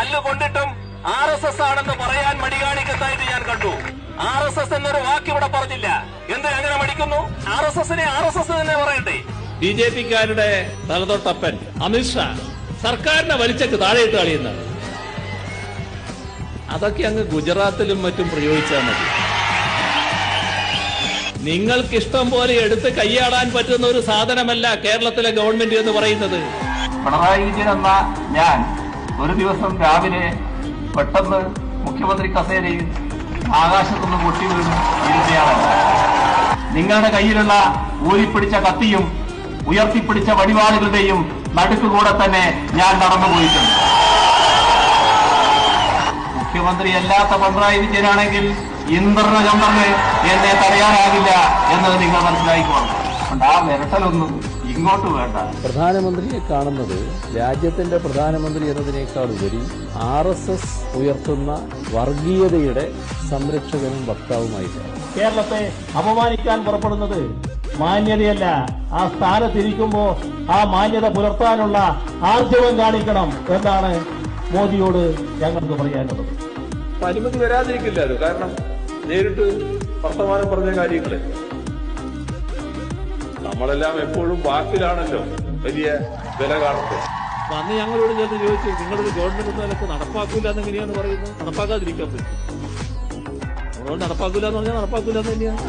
തല്ലുകൊണ്ടിട്ടും RSS ആണെന്ന് പറയാൻ മടി കാണിക്കുന്നതായിട്ട് ഞാൻ കണ്ടു. RSS എന്നൊരു വാക്ക് ഇവിടെ പറഞ്ഞില്ല. എന്ത് അങ്ങനെ മടിക്കുന്നു? RSSനെ RSS തന്നെ പറയണ്ടേ? BJP-ക്കാരുടെ തലതൊട്ടപ്പൻ അമിത്ഷാ സർക്കാരിനെ വലിച്ചക്ക് താഴെയിട്ട് കളിയുന്നതാണ്. അതൊക്കെ അങ്ങ് ഗുജറാത്തിലും മറ്റും പ്രയോഗിച്ചാൽ മതി. നിങ്ങൾക്കിഷ്ടം പോലെ എടുത്ത് കൈയാടാൻ പറ്റുന്ന ഒരു സാധനമല്ല കേരളത്തിലെ ഗവൺമെന്റ് എന്ന് പറയുന്നത്. പിണറായി വിജയൻ എന്ന ഞാൻ ഒരു ദിവസം രാവിലെ പെട്ടെന്ന് മുഖ്യമന്ത്രി കസേരയിൽ ആകാശത്തുനിന്ന് പൊട്ടി വീണ് ഇരുന്നയാളല്ല. നിങ്ങളുടെ കയ്യിലുള്ള ഊരിപ്പിടിച്ച കത്തിയും ഉയർത്തിപ്പിടിച്ച വടിവാളുകളുടെയും നടുക്കുകൂടെ തന്നെ ഞാൻ നടന്നുപോയിട്ടുണ്ട്. മുഖ്യമന്ത്രിയല്ലാത്ത പിണറായി വിജയനാണെങ്കിൽ ഇന്ദ്രചന്ദ്രന് എന്നെ തടയാനാകില്ല എന്നത് നിങ്ങൾ മനസ്സിലാക്കിക്കോണം. ആ വിരട്ടലൊന്നും ഇങ്ങോട്ട് വേണ്ട. പ്രധാനമന്ത്രിയെ കാണുന്നത് രാജ്യത്തിന്റെ പ്രധാനമന്ത്രി എന്നതിനേക്കാൾ ഉപരി RSS ഉയർത്തുന്ന വർഗീയതയുടെ സംരക്ഷകനും വക്താവുമായിട്ടാണ്. കേരളത്തെ അപമാനിക്കാൻ പുറപ്പെടുന്നത് മാന്യതയല്ല. ആ സ്ഥാനത്തിരിക്കുമ്പോ ആ മാന്യത പുലർത്താനുള്ള ആർജവം കാണിക്കണം എന്നാണ് മോദിയോട് ഞങ്ങൾക്ക് പറയാനുള്ളത്. പരിമിതി വരാതിരിക്കില്ല. അത് കാരണം നേരിട്ട് വർത്തമാനം പറഞ്ഞ കാര്യങ്ങള് നമ്മളെല്ലാം എപ്പോഴും വാക്കിലാണല്ലോ വലിയ വില കാണുന്നത്. അന്ന് ഞങ്ങളോട് ചേർന്ന് ചോദിച്ചു, നിങ്ങളൊരു ഗവൺമെന്റ് നിലക്ക് നടപ്പാക്കൂല എന്നെങ്ങനെയാണ് പറയുന്നത്? നടപ്പാക്കാതിരിക്കാൻ പറ്റും. നമ്മളോട് നടപ്പാക്കൂല എന്ന് പറഞ്ഞാൽ നടപ്പാക്കൂല എന്ന് തന്നെയാണ്.